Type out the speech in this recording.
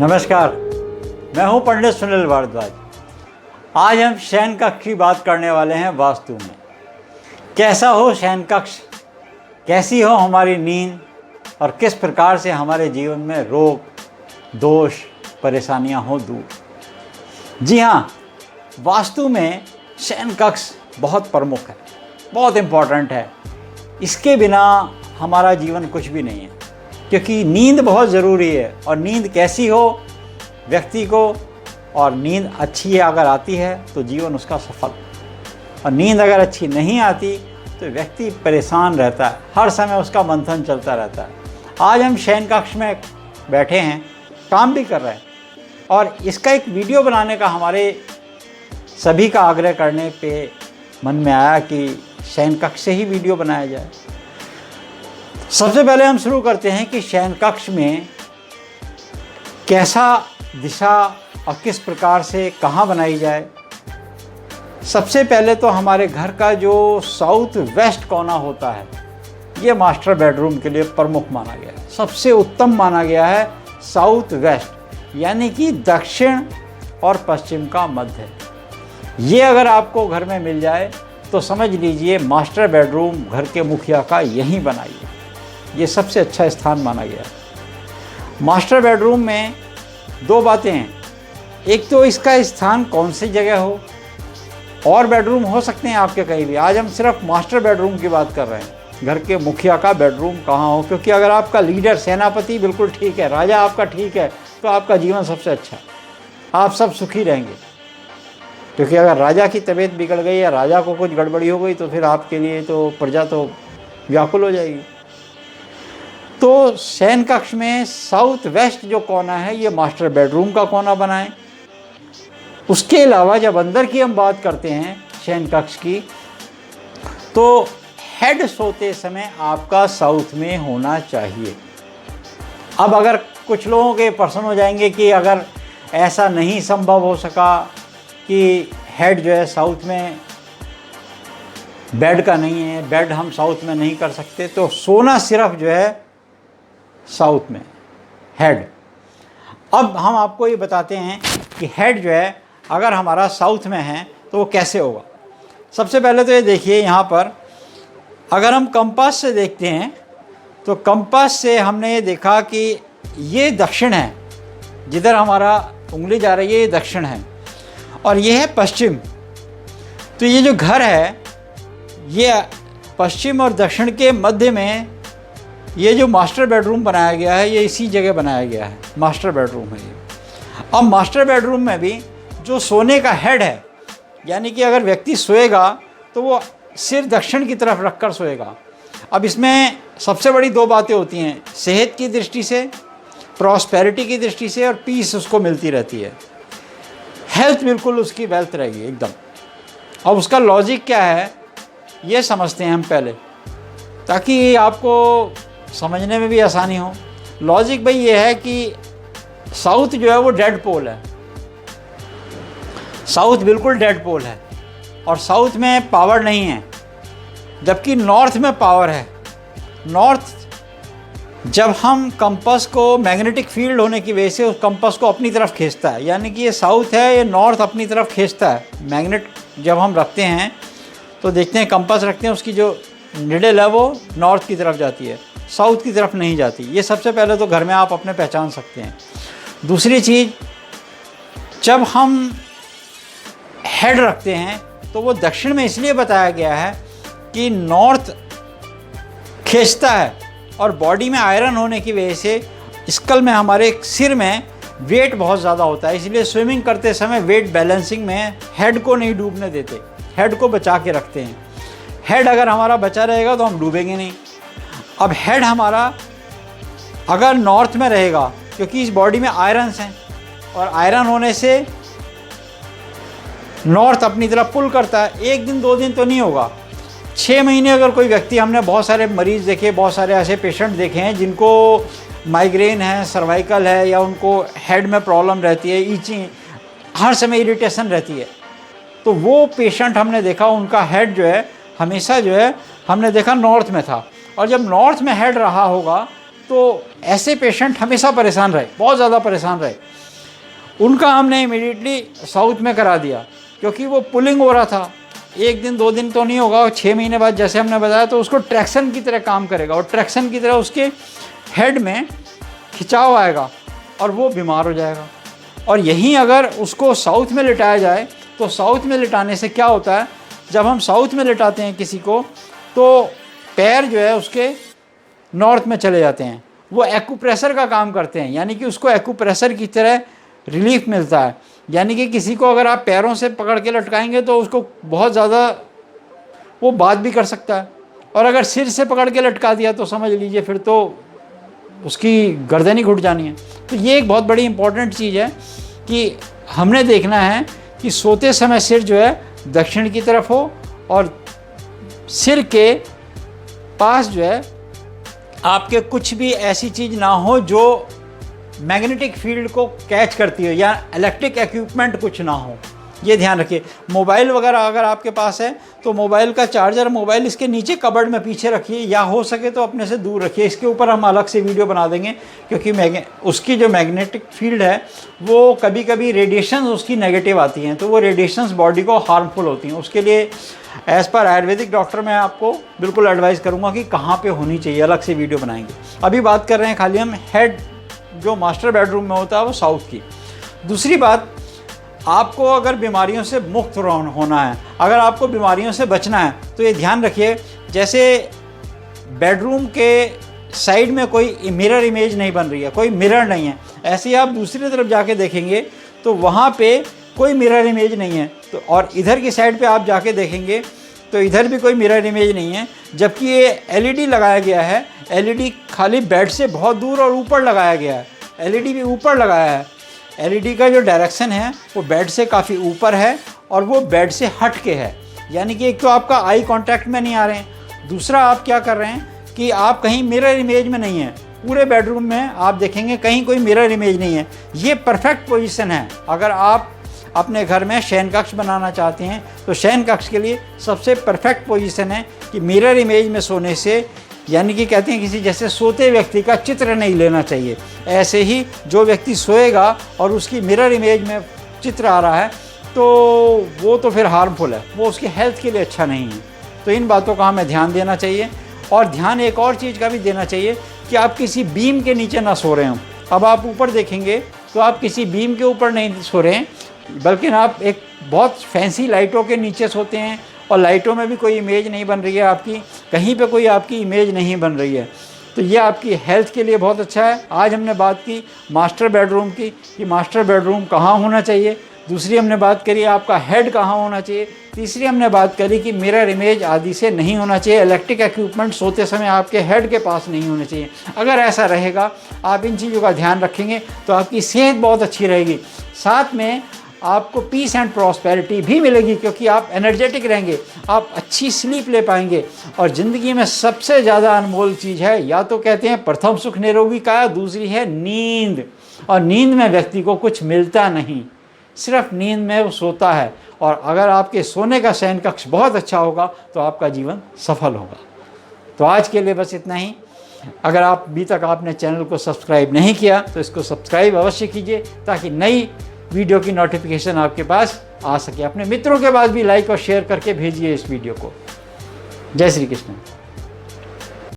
नमस्कार, मैं हूं पंडित सुनील भारद्वाज। आज हम शयन कक्ष की बात करने वाले हैं। वास्तु में कैसा हो शयन कक्ष, कैसी हो हमारी नींद और किस प्रकार से हमारे जीवन में रोग, दोष, परेशानियां हो दूर। जी हाँ, वास्तु में शयन कक्ष बहुत प्रमुख है, बहुत इम्पोर्टेंट है। इसके बिना हमारा जीवन कुछ भी नहीं है, क्योंकि नींद बहुत ज़रूरी है। और नींद कैसी हो व्यक्ति को, और नींद अच्छी अगर आती है तो जीवन उसका सफल, और नींद अगर अच्छी नहीं आती तो व्यक्ति परेशान रहता है, हर समय उसका मंथन चलता रहता है। आज हम शयन कक्ष में बैठे हैं, काम भी कर रहे हैं, और इसका एक वीडियो बनाने का हमारे सभी का आग्रह करने पे मन में आया कि शयन कक्ष से ही वीडियो बनाया जाए। सबसे पहले हम शुरू करते हैं कि शयन कक्ष में कैसा दिशा और किस प्रकार से कहाँ बनाई जाए। सबसे पहले तो हमारे घर का जो साउथ वेस्ट कोना होता है, ये मास्टर बेडरूम के लिए प्रमुख माना गया है, सबसे उत्तम माना गया है। साउथ वेस्ट यानी कि दक्षिण और पश्चिम का मध्य। ये अगर आपको घर में मिल जाए तो समझ लीजिए मास्टर बेडरूम घर के मुखिया का यहीं बनाइए, ये सबसे अच्छा स्थान माना गया है। मास्टर बेडरूम में दो बातें हैं, एक तो इसका स्थान कौन सी जगह हो, और बेडरूम हो सकते हैं आपके कहीं भी। आज हम सिर्फ मास्टर बेडरूम की बात कर रहे हैं, घर के मुखिया का बेडरूम कहाँ हो, क्योंकि अगर आपका लीडर सेनापति बिल्कुल ठीक है, राजा आपका ठीक है, तो आपका जीवन सबसे अच्छा है, आप सब सुखी रहेंगे। क्योंकि अगर राजा की तबीयत बिगड़ गई या राजा को कुछ गड़बड़ी हो गई तो फिर आपके लिए तो प्रजा तो व्याकुल हो जाएगी। तो शयन कक्ष में साउथ वेस्ट जो कोना है, ये मास्टर बेडरूम का कोना बनाएं। उसके अलावा जब अंदर की हम बात करते हैं शयन कक्ष की, तो हेड सोते समय आपका साउथ में होना चाहिए। अब अगर कुछ लोगों के प्रश्न हो जाएंगे कि अगर ऐसा नहीं संभव हो सका कि हेड जो है साउथ में बेड का नहीं है, बेड हम साउथ में नहीं कर सकते, तो सोना सिर्फ जो है साउथ में हेड। अब हम आपको ये बताते हैं कि हेड जो है अगर हमारा साउथ में है तो वो कैसे होगा। सबसे पहले तो ये देखिए, यहाँ पर अगर हम कंपास से देखते हैं तो कंपास से हमने ये देखा कि ये दक्षिण है, जिधर हमारा उंगली जा रही है ये दक्षिण है, और ये है पश्चिम। तो ये जो घर है ये पश्चिम और दक्षिण के मध्य में ये जो मास्टर बेडरूम बनाया गया है, ये इसी जगह बनाया गया है, मास्टर बेडरूम है ये। अब मास्टर बेडरूम में भी जो सोने का हेड है, यानी कि अगर व्यक्ति सोएगा तो वो सिर दक्षिण की तरफ रखकर सोएगा। अब इसमें सबसे बड़ी दो बातें होती हैं, सेहत की दृष्टि से, प्रॉस्पेरिटी की दृष्टि से, और पीस उसको मिलती रहती है, हेल्थ बिल्कुल उसकी वेल्थ रहेगी एकदम। अब उसका लॉजिक क्या है ये समझते हैं हम पहले, ताकि आपको समझने में भी आसानी हो। लॉजिक भाई ये है कि साउथ जो है वो डेड पोल है, साउथ बिल्कुल डेड पोल है, और साउथ में पावर नहीं है, जबकि नॉर्थ में पावर है। नॉर्थ जब हम कंपास को मैग्नेटिक फील्ड होने की वजह से उस कंपास को अपनी तरफ खींचता है, यानी कि ये साउथ है, ये नॉर्थ अपनी तरफ खींचता है। मैग्नेट जब हम रखते हैं तो देखते हैं कंपास रखते हैं, उसकी जो निडल है वो नॉर्थ की तरफ जाती है, साउथ की तरफ नहीं जाती। ये सबसे पहले तो घर में आप अपने पहचान सकते हैं। दूसरी चीज़, जब हम हेड रखते हैं तो वो दक्षिण में इसलिए बताया गया है कि नॉर्थ खींचता है, और बॉडी में आयरन होने की वजह से स्कल में, हमारे सिर में वेट बहुत ज़्यादा होता है, इसलिए स्विमिंग करते समय वेट बैलेंसिंग में हेड को नहीं डूबने देते, हेड को बचा के रखते हैं। हेड अगर हमारा बचा रहेगा तो हम डूबेंगे नहीं। अब हेड हमारा अगर नॉर्थ में रहेगा, क्योंकि इस बॉडी में आयरन्स हैं, और आयरन होने से नॉर्थ अपनी तरफ पुल करता है। एक दिन दो दिन तो नहीं होगा, 6 महीने। अगर कोई व्यक्ति, हमने बहुत सारे मरीज़ देखे, बहुत सारे ऐसे पेशेंट देखे हैं जिनको माइग्रेन है, सर्वाइकल है, या उनको हेड में प्रॉब्लम रहती है, ईचिंग, हर समय इरिटेशन रहती है, तो वो पेशेंट हमने देखा उनका हेड जो है हमेशा जो है हमने देखा नॉर्थ में था। और जब नॉर्थ में हेड रहा होगा तो ऐसे पेशेंट हमेशा परेशान रहे, बहुत ज़्यादा परेशान रहे। उनका हमने इमीडिएटली साउथ में करा दिया, क्योंकि वो पुलिंग हो रहा था। 1 दिन 2 दिन तो नहीं होगा, और 6 महीने बाद जैसे हमने बताया तो उसको ट्रैक्शन की तरह काम करेगा, और ट्रैक्शन की तरह उसके हेड में खिंचाव आएगा और वो बीमार हो जाएगा। और यहीं अगर उसको साउथ में लिटाया जाए तो साउथ में लिटाने से क्या होता है, जब हम साउथ में लिटाते हैं किसी को तो पैर जो है उसके नॉर्थ में चले जाते हैं, वो एक्यूप्रेशर का काम करते हैं, यानी कि उसको एक्यूप्रेशर की तरह रिलीफ मिलता है। यानी कि किसी को अगर आप पैरों से पकड़ के लटकाएंगे तो उसको बहुत ज़्यादा वो बात भी कर सकता है, और अगर सिर से पकड़ के लटका दिया तो समझ लीजिए फिर तो उसकी गर्दन ही घुट जानी है। तो ये एक बहुत बड़ी इंपॉर्टेंट चीज़ है कि हमने देखना है कि सोते समय सिर जो है दक्षिण की तरफ हो, और सिर के पास जो है आपके कुछ भी ऐसी चीज़ ना हो जो मैग्नेटिक फील्ड को कैच करती हो, या इलेक्ट्रिक इक्विपमेंट कुछ ना हो, ये ध्यान रखिए। मोबाइल वगैरह अगर आपके पास है तो मोबाइल का चार्जर, मोबाइल इसके नीचे कबर्ड में पीछे रखिए, या हो सके तो अपने से दूर रखिए। इसके ऊपर हम अलग से वीडियो बना देंगे, क्योंकि उसकी जो मैग्नेटिक फील्ड है वो कभी कभी रेडिएशन उसकी नेगेटिव आती हैं, तो वो रेडिएशंस बॉडी को हार्मफुल होती हैं। उसके लिए एज़ पर आयुर्वेदिक डॉक्टर मैं आपको बिल्कुल एडवाइस करूँगा कि कहाँ पर होनी चाहिए, अलग से वीडियो बनाएंगे। अभी बात कर रहे हैं खाली हम हेड जो मास्टर बेडरूम में होता है वो साउथ की। दूसरी बात, आपको अगर बीमारियों से मुक्त होना है, अगर आपको बीमारियों से बचना है, तो ये ध्यान रखिए, जैसे बेडरूम के साइड में कोई मिरर इमेज नहीं बन रही है, कोई मिरर नहीं है, ऐसे ही आप दूसरी तरफ जाके देखेंगे तो वहाँ पे कोई मिरर इमेज नहीं है, तो और इधर की साइड पे आप जाके देखेंगे तो इधर भी कोई मिरर इमेज नहीं है, जबकि ये एलईडी लगाया गया है। एलईडी खाली बेड से बहुत दूर और ऊपर लगाया गया है, एलईडी भी ऊपर लगाया है। एलईडी का जो डायरेक्शन है वो बेड से काफ़ी ऊपर है और वो बेड से हट के है, यानी कि एक तो आपका आई कांटेक्ट में नहीं आ रहे हैं, दूसरा आप क्या कर रहे हैं कि आप कहीं मिरर इमेज में नहीं है। पूरे बेडरूम में आप देखेंगे कहीं कोई मिरर इमेज नहीं है। ये परफेक्ट पोजीशन है। अगर आप अपने घर में शयन कक्ष बनाना चाहते हैं तो शयन कक्ष के लिए सबसे परफेक्ट पोजीशन है कि मिरर इमेज में सोने से, यानी कि कहते हैं किसी जैसे सोते व्यक्ति का चित्र नहीं लेना चाहिए। ऐसे ही जो व्यक्ति सोएगा और उसकी मिरर इमेज में चित्र आ रहा है तो वो तो फिर हार्मफुल है, वो उसकी हेल्थ के लिए अच्छा नहीं है। तो इन बातों का हमें ध्यान देना चाहिए, और ध्यान एक और चीज़ का भी देना चाहिए कि आप किसी बीम के नीचे ना सो रहे हों। अब आप ऊपर देखेंगे तो आप किसी बीम के ऊपर नहीं सो रहे हैं, बल्कि आप एक बहुत फैंसी लाइटों के नीचे सोते हैं, और लाइटों में भी कोई इमेज नहीं बन रही है आपकी, कहीं पे कोई आपकी इमेज नहीं बन रही है। तो ये आपकी हेल्थ के लिए बहुत अच्छा है। आज हमने बात की मास्टर बेडरूम की कि मास्टर बेडरूम कहाँ होना चाहिए, दूसरी हमने बात करी आपका हेड कहाँ होना चाहिए, तीसरी हमने बात करी कि मिरर इमेज आदि से नहीं होना चाहिए, इलेक्ट्रिक इक्विपमेंट सोते समय आपके हेड के पास नहीं होने चाहिए। अगर ऐसा रहेगा, आप इन चीज़ों का ध्यान रखेंगे तो आपकी सेहत बहुत अच्छी रहेगी, साथ में आपको पीस एंड प्रॉस्पेरिटी भी मिलेगी, क्योंकि आप एनर्जेटिक रहेंगे, आप अच्छी स्लीप ले पाएंगे। और ज़िंदगी में सबसे ज़्यादा अनमोल चीज़ है, या तो कहते हैं प्रथम सुख निरोगी काया, दूसरी है नींद। और नींद में व्यक्ति को कुछ मिलता नहीं, सिर्फ नींद में वो सोता है। और अगर आपके सोने का शयन कक्ष बहुत अच्छा होगा तो आपका जीवन सफल होगा। तो आज के लिए बस इतना ही। अगर आप अभी तक आपने चैनल को सब्सक्राइब नहीं किया तो इसको सब्सक्राइब अवश्य कीजिए, ताकि नई वीडियो की नोटिफिकेशन आपके पास आ सके। अपने मित्रों के पास भी लाइक और शेयर करके भेजिए इस वीडियो को। जय श्री कृष्ण।